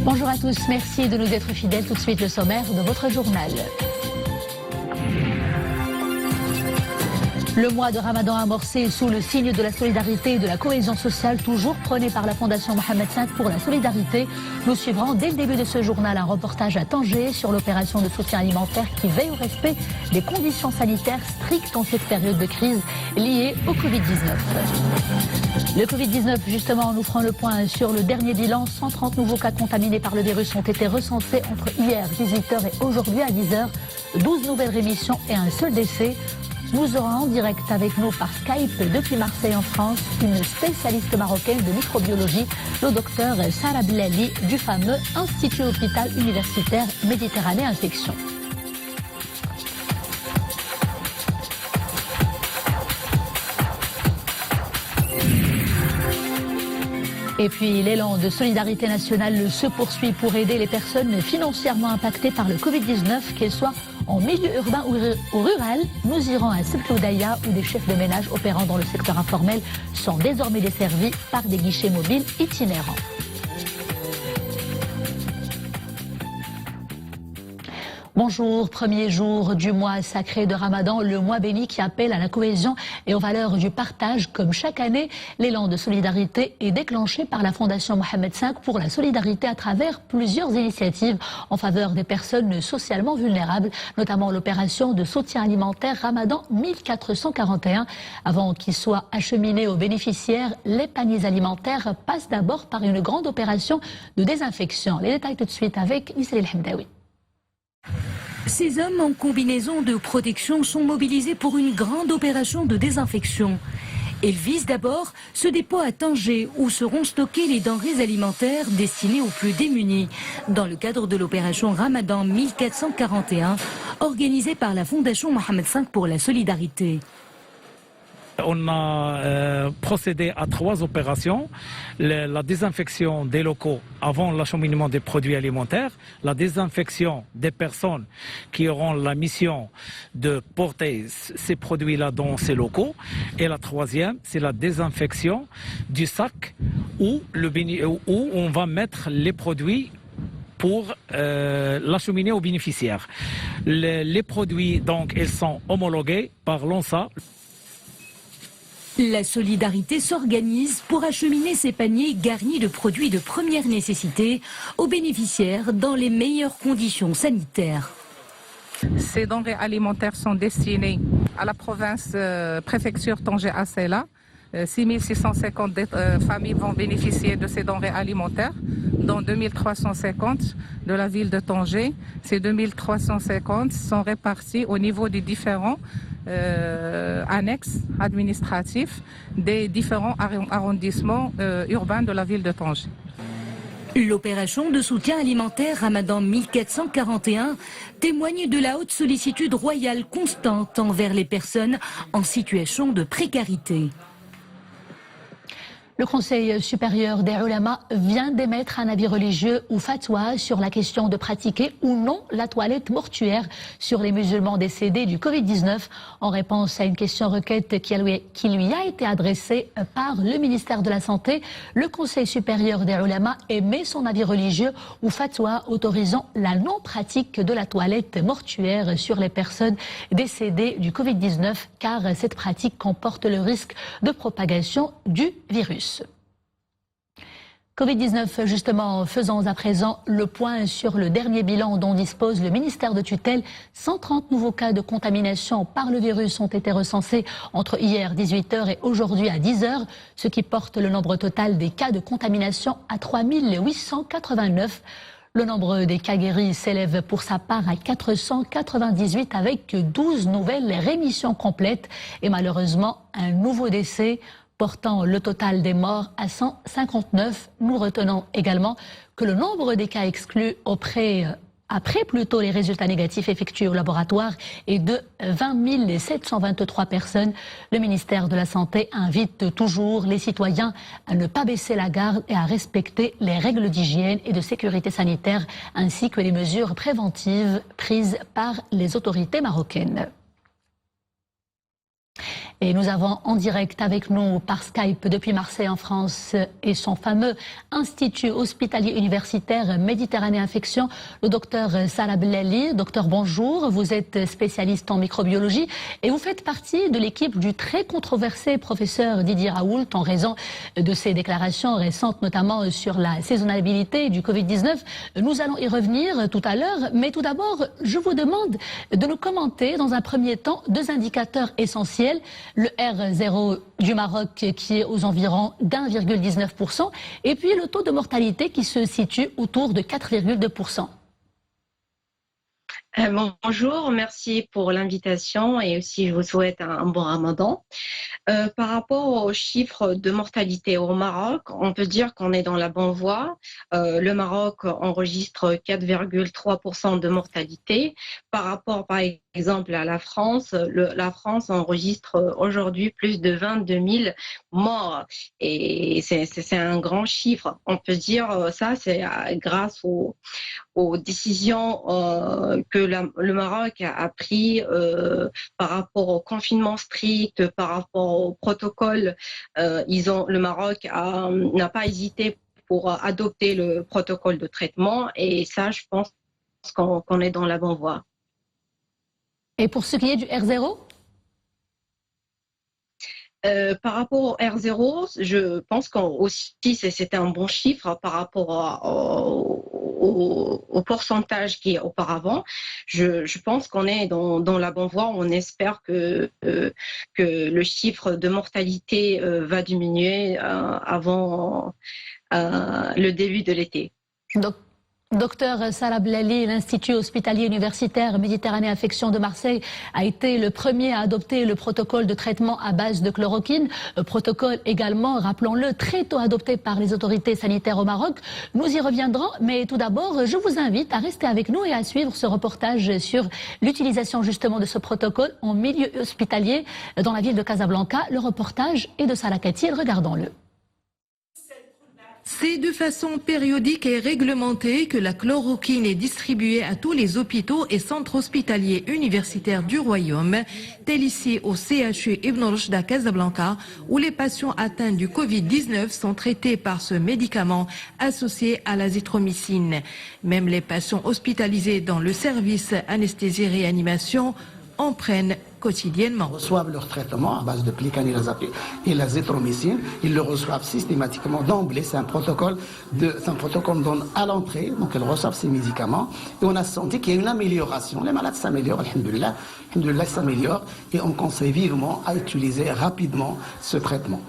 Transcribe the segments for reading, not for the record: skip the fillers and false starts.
Bonjour à tous, merci de nous être fidèles. Tout de suite le sommaire de votre journal. Le mois de Ramadan amorcé sous le signe de la solidarité et de la cohésion sociale, toujours prôné par la Fondation Mohamed V pour la solidarité. Nous suivrons dès le début de ce journal un reportage à Tanger sur l'opération de soutien alimentaire qui veille au respect des conditions sanitaires strictes en cette période de crise liée au Covid-19. Le Covid-19, justement, nous ferons le point sur le dernier bilan. 130 nouveaux cas contaminés par le virus ont été recensés entre hier 18h et aujourd'hui à 10h. 12 nouvelles rémissions et un seul décès. Nous aurons en direct avec nous par Skype depuis Marseille en France une spécialiste marocaine de microbiologie, le docteur Sarah Blali du fameux Institut Hôpital Universitaire Méditerranée Infection. Et puis l'élan de solidarité nationale se poursuit pour aider les personnes financièrement impactées par le Covid-19, qu'elles soient en milieu urbain ou rural. Nous irons à Sebtoudaïa où des chefs de ménage opérant dans le secteur informel sont désormais desservis par des guichets mobiles itinérants. Bonjour, premier jour du mois sacré de Ramadan, le mois béni qui appelle à la cohésion et aux valeurs du partage. Comme chaque année, l'élan de solidarité est déclenché par la Fondation Mohamed V pour la solidarité à travers plusieurs initiatives en faveur des personnes socialement vulnérables, notamment l'opération de soutien alimentaire Ramadan 1441. Avant qu'il soit acheminé aux bénéficiaires, les paniers alimentaires passent d'abord par une grande opération de désinfection. Les détails tout de suite avec Nissel El Hamdaoui. Ces hommes en combinaison de protection sont mobilisés pour une grande opération de désinfection. Ils visent d'abord ce dépôt à Tanger où seront stockées les denrées alimentaires destinées aux plus démunis dans le cadre de l'opération Ramadan 1441 organisée par la Fondation Mohamed V pour la solidarité. On a procédé à 3 opérations, la désinfection des locaux avant l'acheminement des produits alimentaires, la désinfection des personnes qui auront la mission de porter ces produits-là dans ces locaux, et la 3e, c'est la désinfection du sac où on va mettre les produits pour l'acheminer aux bénéficiaires. Les produits, donc, ils sont homologués par l'ONSA. La solidarité s'organise pour acheminer ces paniers garnis de produits de première nécessité aux bénéficiaires dans les meilleures conditions sanitaires. Ces denrées alimentaires sont destinées à la province préfecture Tanger-Assela. 6650 familles vont bénéficier de ces denrées alimentaires, dont 2350 de la ville de Tanger. Ces 2350 sont répartis au niveau des différents annexes administratifs des différents arrondissements urbains de la ville de Tanger. L'opération de soutien alimentaire Ramadan 1441 témoigne de la haute sollicitude royale constante envers les personnes en situation de précarité. Le Conseil supérieur des ulama vient d'émettre un avis religieux ou fatwa sur la question de pratiquer ou non la toilette mortuaire sur les musulmans décédés du Covid-19 en réponse à une question requête qui lui a été adressée par le ministère de la Santé. Le Conseil supérieur des ulama émet son avis religieux ou fatwa autorisant la non-pratique de la toilette mortuaire sur les personnes décédées du Covid-19 car cette pratique comporte le risque de propagation du virus. Covid-19, justement, faisons à présent le point sur le dernier bilan dont dispose le ministère de tutelle. 130 nouveaux cas de contamination par le virus ont été recensés entre hier 18h et aujourd'hui à 10h, ce qui porte le nombre total des cas de contamination à 3889. Le nombre des cas guéris s'élève pour sa part à 498 avec 12 nouvelles rémissions complètes et malheureusement un nouveau décès, portant le total des morts à 159. Nous retenons également que le nombre des cas exclus après plutôt les résultats négatifs effectués au laboratoire est de 20 723 personnes. Le ministère de la Santé invite toujours les citoyens à ne pas baisser la garde et à respecter les règles d'hygiène et de sécurité sanitaire ainsi que les mesures préventives prises par les autorités marocaines. Et nous avons en direct avec nous par Skype depuis Marseille en France et son fameux Institut hospitalier universitaire Méditerranée Infection, le docteur Salah Blali. Docteur, bonjour. Vous êtes spécialiste en microbiologie et vous faites partie de l'équipe du très controversé professeur Didier Raoult en raison de ses déclarations récentes, notamment sur la saisonnabilité du Covid-19. Nous allons y revenir tout à l'heure, mais tout d'abord, je vous demande de nous commenter dans un premier temps deux indicateurs essentiels. Le R0 du Maroc qui est aux environs d'1,19% et puis le taux de mortalité qui se situe autour de 4,2%. Bonjour, merci pour l'invitation et aussi je vous souhaite un bon ramadan. Par rapport aux chiffres de mortalité au Maroc, on peut dire qu'on est dans la bonne voie. Le Maroc enregistre 4,3% de mortalité. Par rapport, par exemple, à la France, la France enregistre aujourd'hui plus de 22 000 morts. Et c'est un grand chiffre. On peut dire ça, c'est grâce aux décisions que le Maroc a pris par rapport au confinement strict, par rapport au protocole. Le Maroc n'a pas hésité pour adopter le protocole de traitement et ça, je pense qu'on est dans la bonne voie. Et pour ce qui est du R0 ? Par rapport au R0, je pense qu'aussi c'était un bon chiffre par rapport au pourcentage qui est auparavant. Je pense qu'on est dans la bonne voie. On espère que le chiffre de mortalité va diminuer avant le début de l'été. Docteur Salah Blali, l'Institut hospitalier universitaire Méditerranée Infection de Marseille a été le premier à adopter le protocole de traitement à base de chloroquine. Protocole également, rappelons-le, très tôt adopté par les autorités sanitaires au Maroc. Nous y reviendrons, mais tout d'abord, je vous invite à rester avec nous et à suivre ce reportage sur l'utilisation justement de ce protocole en milieu hospitalier dans la ville de Casablanca. Le reportage est de Salah Katil, regardons-le. C'est de façon périodique et réglementée que la chloroquine est distribuée à tous les hôpitaux et centres hospitaliers universitaires du Royaume, tel ici au CHU Ibn Rushd à Casablanca, où les patients atteints du Covid-19 sont traités par ce médicament associé à l'azithromycine. Même les patients hospitalisés dans le service anesthésie-réanimation en prennent quotidiennement. Ils reçoivent leur traitement à base de plicanilazapine et l'azithromycine. Ils le reçoivent systématiquement d'emblée. C'est un protocole qu'on donne à l'entrée. Donc ils reçoivent ces médicaments. Et on a senti qu'il y a une amélioration. Les malades s'améliorent, alhamdoulilah. Alhamdoulilah, s'améliorent. Et on conseille vivement à utiliser rapidement ce traitement.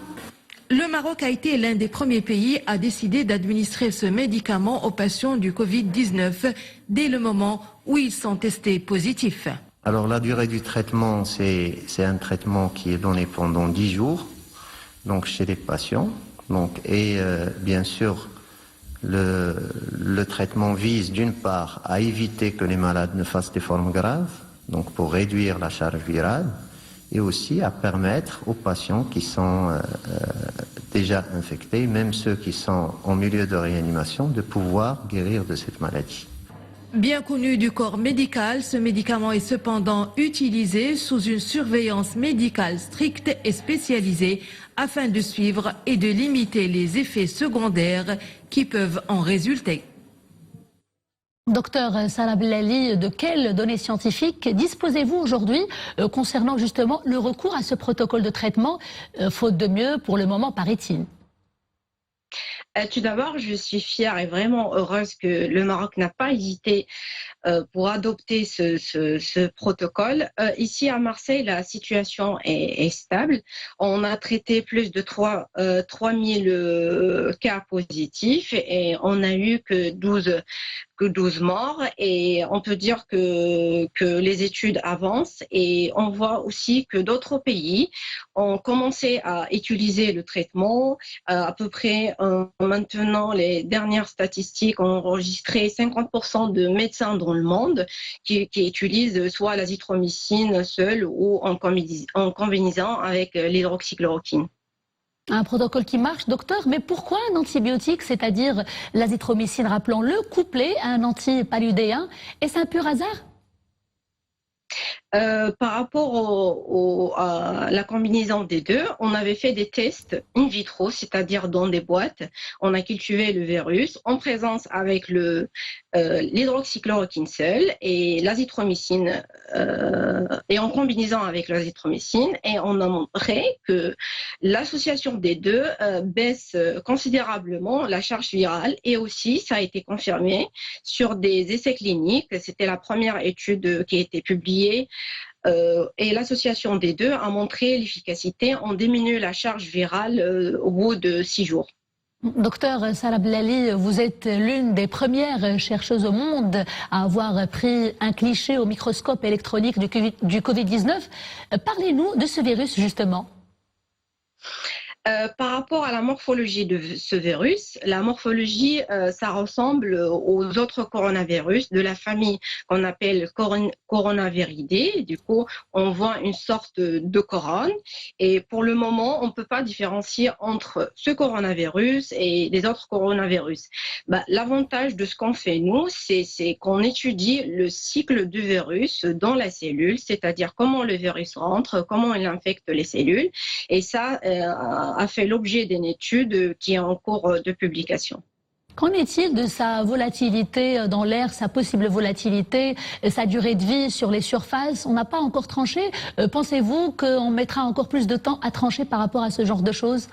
Le Maroc a été l'un des premiers pays à décider d'administrer ce médicament aux patients du Covid-19 dès le moment où ils sont testés positifs. Alors la durée du traitement, c'est un traitement qui est donné pendant 10 jours, donc chez les patients. Bien sûr, le traitement vise d'une part à éviter que les malades ne fassent des formes graves, donc pour réduire la charge virale, et aussi à permettre aux patients qui sont déjà infectés, même ceux qui sont en milieu de réanimation, de pouvoir guérir de cette maladie. Bien connu du corps médical, ce médicament est cependant utilisé sous une surveillance médicale stricte et spécialisée afin de suivre et de limiter les effets secondaires qui peuvent en résulter. Docteur Salah Blali, de quelles données scientifiques disposez-vous aujourd'hui concernant justement le recours à ce protocole de traitement, faute de mieux pour le moment, paraît-il ? Tout d'abord, je suis fière et vraiment heureuse que le Maroc n'a pas hésité pour adopter ce protocole. Ici à Marseille, la situation est stable. On a traité plus de 3000 cas positifs et on n'a eu que 12 morts et on peut dire que les études avancent et on voit aussi que d'autres pays ont commencé à utiliser le traitement. À peu près maintenant, les dernières statistiques ont enregistré 50% de médecins dans le monde qui utilisent soit l'azithromycine seule ou en combinaison avec l'hydroxychloroquine. Un protocole qui marche, docteur, mais pourquoi un antibiotique, c'est-à-dire l'azithromycine, rappelons-le, couplé à un antipaludéen? Est-ce un pur hasard? Par rapport à la combinaison des deux, on avait fait des tests in vitro, c'est-à-dire dans des boîtes. On a cultivé le virus en présence avec l'hydroxychloroquine seule et l'azithromycine, et en combinaison avec l'azithromycine. Et on a montré que l'association des deux baisse considérablement la charge virale. Et aussi, ça a été confirmé sur des essais cliniques. C'était la première étude qui a été publiée. Et l'association des deux a montré l'efficacité en diminuant la charge virale au bout de 6 jours. Docteur Sarah Blali, vous êtes l'une des premières chercheuses au monde à avoir pris un cliché au microscope électronique du Covid-19. Parlez-nous de ce virus justement. Par rapport à la morphologie de ce virus, la morphologie, ça ressemble aux autres coronavirus de la famille qu'on appelle coronaviridés. Du coup, on voit une sorte de couronne. Et pour le moment, on ne peut pas différencier entre ce coronavirus et les autres coronavirus. L'avantage de ce qu'on fait, nous, c'est qu'on étudie le cycle du virus dans la cellule, c'est-à-dire comment le virus rentre, comment il infecte les cellules. Et ça a fait l'objet d'une étude qui est en cours de publication. Qu'en est-il de sa volatilité dans l'air, sa possible volatilité, sa durée de vie sur les surfaces? On n'a pas encore tranché. Pensez-vous qu'on mettra encore plus de temps à trancher par rapport à ce genre de choses?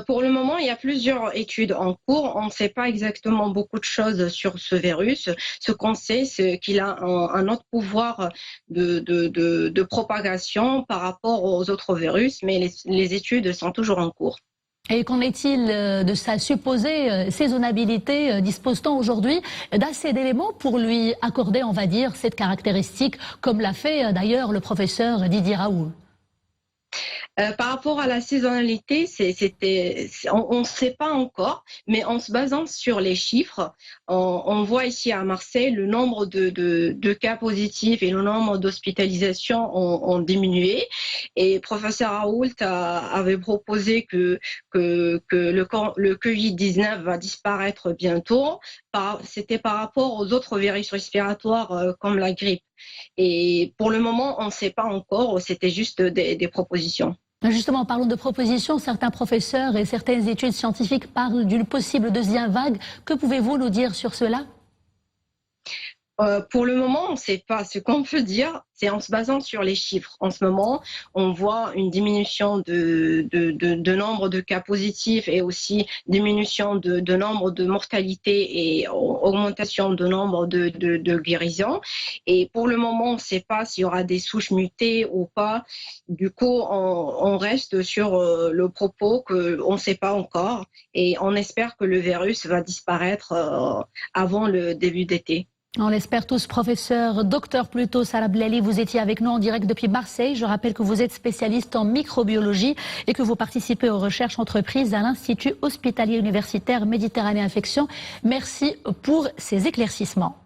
Pour le moment, il y a plusieurs études en cours. On ne sait pas exactement beaucoup de choses sur ce virus. Ce qu'on sait, c'est qu'il a un autre pouvoir de propagation par rapport aux autres virus, mais les études sont toujours en cours. Et qu'en est-il de sa supposée saisonnabilité? Dispose-t-on aujourd'hui d'assez d'éléments pour lui accorder, on va dire, cette caractéristique, comme l'a fait d'ailleurs le professeur Didier Raoult? Par rapport à la saisonnalité, on ne sait pas encore, mais en se basant sur les chiffres, on voit ici à Marseille le nombre de cas positifs et le nombre d'hospitalisations ont diminué. Et professeur Raoult avait proposé que le Covid-19 va disparaître bientôt. C'était par rapport aux autres virus respiratoires comme la grippe. Et pour le moment, on ne sait pas encore, c'était juste des propositions. Justement, parlons de propositions. Certains professeurs et certaines études scientifiques parlent d'une possible deuxième vague. Que pouvez-vous nous dire sur cela? Pour le moment, on ne sait pas. Ce qu'on peut dire, c'est en se basant sur les chiffres. En ce moment, on voit une diminution de nombre de cas positifs et aussi diminution de nombre de mortalité et augmentation de nombre de guérisons. Et pour le moment, on ne sait pas s'il y aura des souches mutées ou pas. Du coup, on reste sur le propos qu'on ne sait pas encore et on espère que le virus va disparaître avant le début d'été. On l'espère tous, professeur. Docteur plutôt, Sarah Blali, vous étiez avec nous en direct depuis Marseille. Je rappelle que vous êtes spécialiste en microbiologie et que vous participez aux recherches entreprises à l'Institut hospitalier universitaire Méditerranée Infection. Merci pour ces éclaircissements.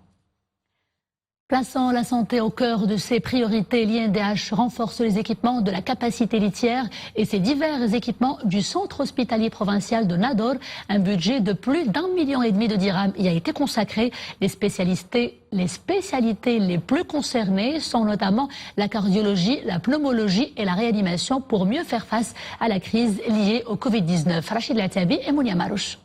Plaçant la santé au cœur de ses priorités, l'INDH renforce les équipements de la capacité litière et ses divers équipements du centre hospitalier provincial de Nador. Un budget de plus d'1,5 million de dirhams y a été consacré. Les spécialités les plus concernées sont notamment la cardiologie, la pneumologie et la réanimation pour mieux faire face à la crise liée au Covid-19. Rachid Latabi et Mounia Marouche.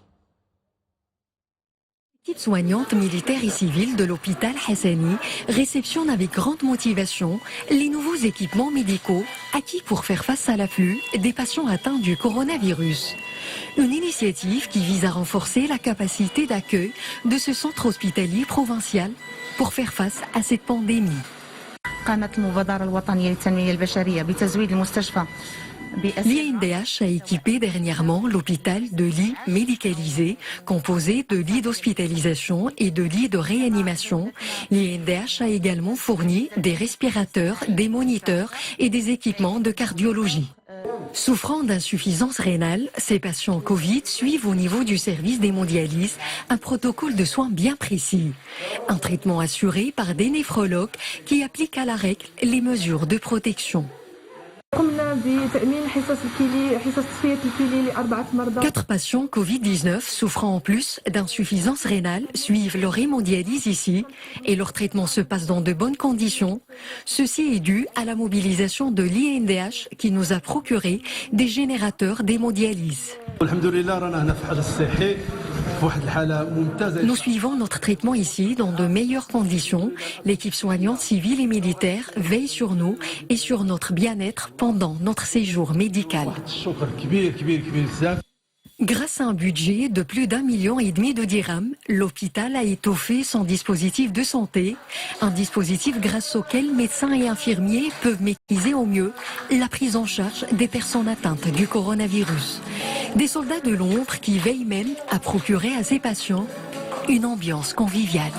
L'équipe soignante militaire et civile de l'hôpital Hassani réceptionne avec grande motivation les nouveaux équipements médicaux acquis pour faire face à l'afflux des patients atteints du coronavirus. Une initiative qui vise à renforcer la capacité d'accueil de ce centre hospitalier provincial pour faire face à cette pandémie. L'INDH a équipé dernièrement l'hôpital de lits médicalisés, composés de lits d'hospitalisation et de lits de réanimation. L'INDH a également fourni des respirateurs, des moniteurs et des équipements de cardiologie. Souffrant d'insuffisance rénale, ces patients Covid suivent au niveau du service d'hémodialyse un protocole de soins bien précis. Un traitement assuré par des néphrologues qui appliquent à la règle les mesures de protection. 4 patients Covid-19 souffrant en plus d'insuffisance rénale suivent leur hémodialyse ici et leur traitement se passe dans de bonnes conditions. Ceci est dû à la mobilisation de l'INDH qui nous a procuré des générateurs d'hémodialyse. Nous suivons notre traitement ici dans de meilleures conditions. L'équipe soignante civile et militaire veille sur nous et sur notre bien-être pendant notre séjour médical. Grâce à un budget de plus d'1,5 million de dirhams, l'hôpital a étoffé son dispositif de santé, un dispositif grâce auquel médecins et infirmiers peuvent maîtriser au mieux la prise en charge des personnes atteintes du coronavirus. Des soldats de l'ombre qui veillent même à procurer à ces patients une ambiance conviviale.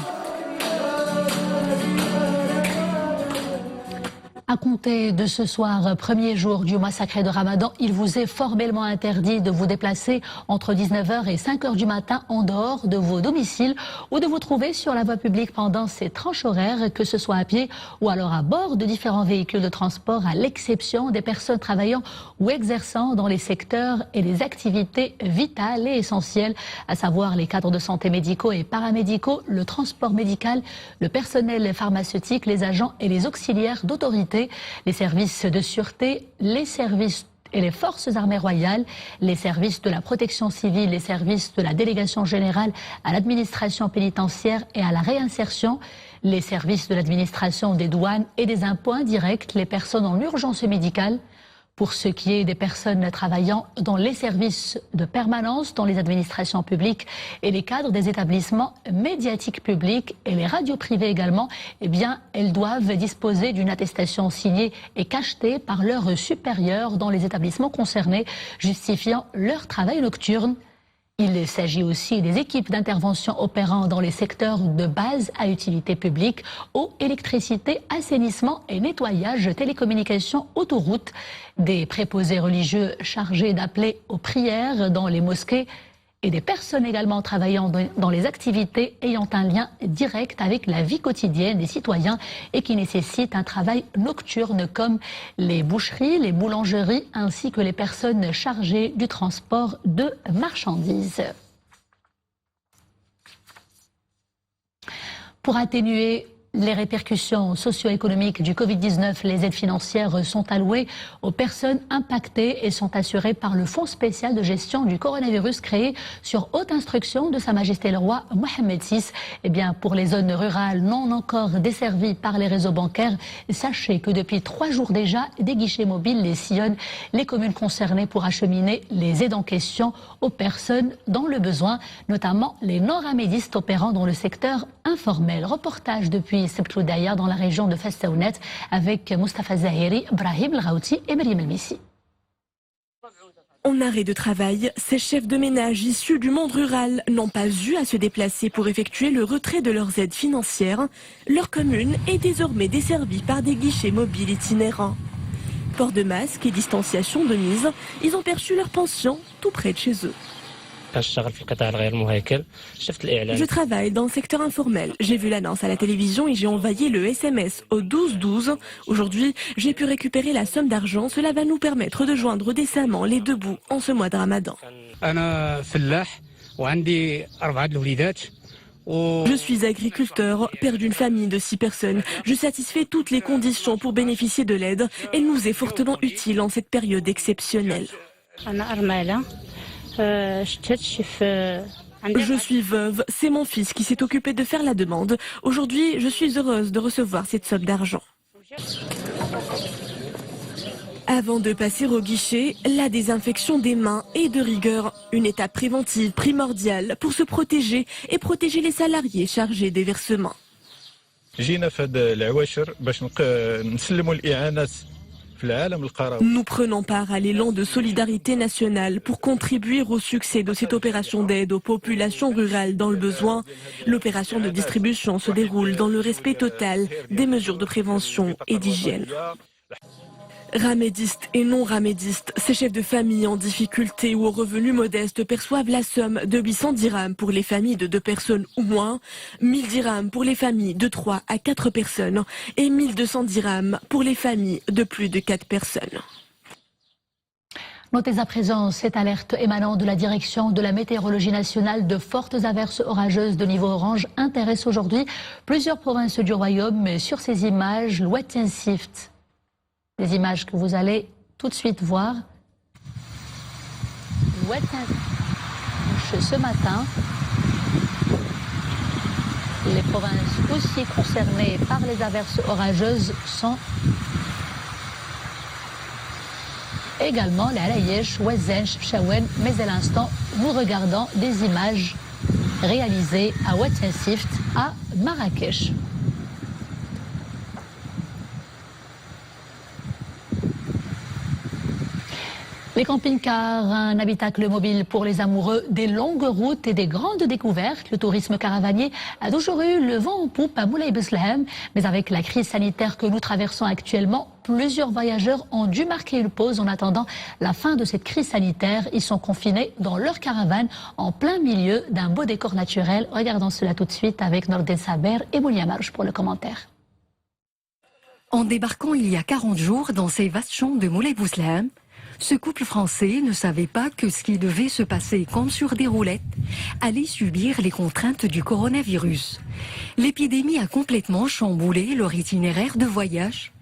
À compter de ce soir, premier jour du mois sacré de Ramadan, il vous est formellement interdit de vous déplacer entre 19h et 5h du matin en dehors de vos domiciles ou de vous trouver sur la voie publique pendant ces tranches horaires, que ce soit à pied ou alors à bord de différents véhicules de transport, à l'exception des personnes travaillant ou exerçant dans les secteurs et les activités vitales et essentielles, à savoir les cadres de santé médicaux et paramédicaux, le transport médical, le personnel pharmaceutique, les agents et les auxiliaires d'autorité, les services de sûreté, les services et les forces armées royales, les services de la protection civile, les services de la délégation générale à l'administration pénitentiaire et à la réinsertion, les services de l'administration des douanes et des impôts indirects, les personnes en urgence médicale. Pour ce qui est des personnes travaillant dans les services de permanence, dans les administrations publiques et les cadres des établissements médiatiques publics et les radios privées également, eh bien, elles doivent disposer d'une attestation signée et cachetée par leurs supérieurs dans les établissements concernés, justifiant leur travail nocturne. Il s'agit aussi des équipes d'intervention opérant dans les secteurs de base à utilité publique, eau, électricité, assainissement et nettoyage, télécommunications, autoroutes, des préposés religieux chargés d'appeler aux prières dans les mosquées et des personnes également travaillant dans les activités ayant un lien direct avec la vie quotidienne des citoyens et qui nécessitent un travail nocturne comme les boucheries, les boulangeries ainsi que les personnes chargées du transport de marchandises. Pour atténuer les répercussions socio-économiques du Covid-19, les aides financières sont allouées aux personnes impactées et sont assurées par le Fonds spécial de gestion du coronavirus créé sur haute instruction de Sa Majesté le Roi Mohammed VI. Eh bien, pour les zones rurales non encore desservies par les réseaux bancaires, sachez que depuis 3 jours déjà, des guichets mobiles les sillonnent les communes concernées pour acheminer les aides en question aux personnes dans le besoin, notamment les nord-amédistes opérant dans le secteur informel. Reportage depuis Sebtloudaïa dans la région de Festaounet avec Mustafa Zahiri, Brahim El-Ghouti et Myriam El-Missi. En arrêt de travail, ces chefs de ménage issus du monde rural n'ont pas eu à se déplacer pour effectuer le retrait de leurs aides financières. Leur commune est désormais desservie par des guichets mobiles itinérants. Port de masque et distanciation de mise, ils ont perçu leur pension tout près de chez eux. Je travaille dans le secteur informel. J'ai vu l'annonce à la télévision et j'ai envoyé le SMS au 1212. Aujourd'hui, j'ai pu récupérer la somme d'argent. Cela va nous permettre de joindre décemment les 2 bouts en ce mois de Ramadan. Je suis agriculteur, père d'une famille de 6 personnes. Je satisfais toutes les conditions pour bénéficier de l'aide. Elle nous est fortement utile en cette période exceptionnelle. Je suis veuve, c'est mon fils qui s'est occupé de faire la demande. Aujourd'hui, je suis heureuse de recevoir cette somme d'argent. Avant de passer au guichet, la désinfection des mains est de rigueur. Une étape préventive primordiale pour se protéger et protéger les salariés chargés des versements. Nous prenons part à l'élan de solidarité nationale pour contribuer au succès de cette opération d'aide aux populations rurales dans le besoin. L'opération de distribution se déroule dans le respect total des mesures de prévention et d'hygiène. Ramédistes et non-ramédistes, ces chefs de famille en difficulté ou aux revenus modestes perçoivent la somme de 800 dirhams pour les familles de 2 personnes ou moins, 1000 dirhams pour les familles de 3 à 4 personnes et 1200 dirhams pour les familles de plus de 4 personnes. Notez à présent cette alerte émanant de la direction de la météorologie nationale. De fortes averses orageuses de niveau orange intéressent aujourd'hui plusieurs provinces du royaume. Mais sur ces images, l'Oued Sift, des images que vous allez tout de suite voir. L'Oued ce matin, les provinces aussi concernées par les averses orageuses sont également les Alayesh, Ouezen, Chefchaouen, mais à l'instant, nous regardons des images réalisées à Oued Sift, à Marrakech. Les camping-cars, un habitacle mobile pour les amoureux des longues routes et des grandes découvertes. Le tourisme caravanier a toujours eu le vent en poupe à Moulay Beslehem, mais avec la crise sanitaire que nous traversons actuellement, plusieurs voyageurs ont dû marquer une pause en attendant la fin de cette crise sanitaire. Ils sont confinés dans leur caravane en plein milieu d'un beau décor naturel. Regardons cela tout de suite avec Nordin Saber et Moulia Marouche pour le commentaire. En débarquant il y a 40 jours dans ces vastes champs de Moulay Beslehem, ce couple français ne savait pas que ce qui devait se passer comme sur des roulettes allait subir les contraintes du coronavirus. L'épidémie a complètement chamboulé leur itinéraire de voyage.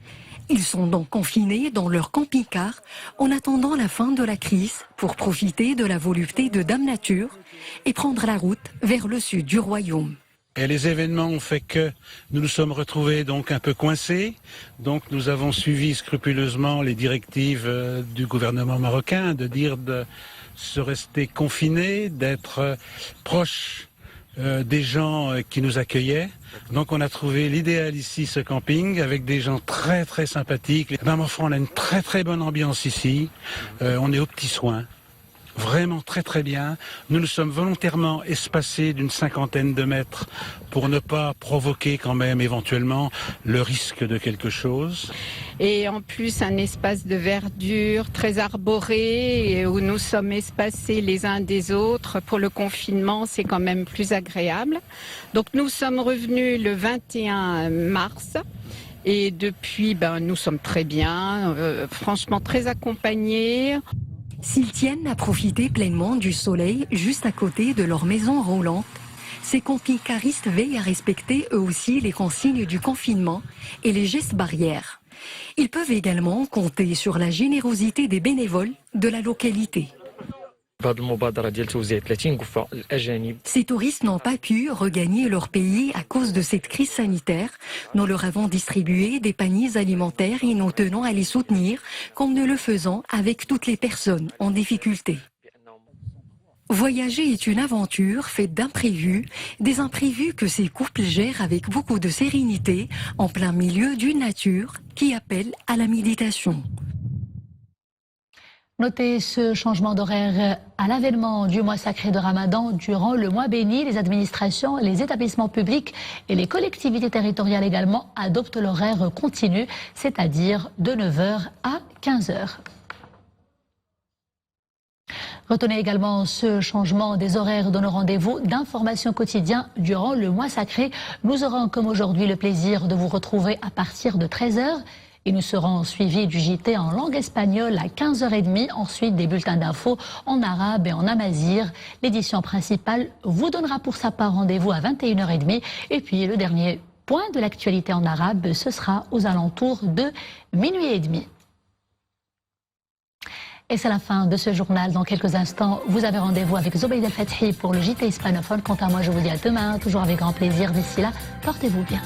Ils sont donc confinés dans leur camping-car en attendant la fin de la crise pour profiter de la volupté de Dame Nature et prendre la route vers le sud du royaume. Et les événements ont fait que nous nous sommes retrouvés donc un peu coincés. Donc nous avons suivi scrupuleusement les directives du gouvernement marocain de dire de se rester confinés, d'être proche des gens qui nous accueillaient. Donc on a trouvé l'idéal ici, ce camping, avec des gens très très sympathiques. Ben, ma foi, on a une très très bonne ambiance ici. On est aux petits soins. Vraiment très très bien. Nous nous sommes volontairement espacés d'une 50aine de mètres pour ne pas provoquer quand même éventuellement le risque de quelque chose. Et en plus un espace de verdure très arboré où nous sommes espacés les uns des autres. Pour le confinement, c'est quand même plus agréable. Donc nous sommes revenus le 21 mars. Et depuis, nous sommes très bien, franchement très accompagnés. S'ils tiennent à profiter pleinement du soleil juste à côté de leur maison roulante, ces camping-caristes veillent à respecter eux aussi les consignes du confinement et les gestes barrières. Ils peuvent également compter sur la générosité des bénévoles de la localité. Ces touristes n'ont pas pu regagner leur pays à cause de cette crise sanitaire. Nous leur avons distribué des paniers alimentaires et nous tenons à les soutenir comme nous le faisons avec toutes les personnes en difficulté. Voyager est une aventure faite d'imprévus, des imprévus que ces couples gèrent avec beaucoup de sérénité en plein milieu d'une nature qui appelle à la méditation. Notez ce changement d'horaire à l'avènement du mois sacré de Ramadan. Durant le mois béni, les administrations, les établissements publics et les collectivités territoriales également adoptent l'horaire continu, c'est-à-dire de 9h à 15h. Retenez également ce changement des horaires de nos rendez-vous d'information quotidien durant le mois sacré. Nous aurons comme aujourd'hui le plaisir de vous retrouver à partir de 13h. Et nous serons suivis du JT en langue espagnole à 15h30. Ensuite, des bulletins d'infos en arabe et en amazigh. L'édition principale vous donnera pour sa part rendez-vous à 21h30. Et puis, le dernier point de l'actualité en arabe, ce sera aux alentours de minuit et demi. Et c'est la fin de ce journal. Dans quelques instants, vous avez rendez-vous avec Zobeïd El Fathi pour le JT hispanophone. Quant à moi, je vous dis à demain, toujours avec grand plaisir. D'ici là, portez-vous bien.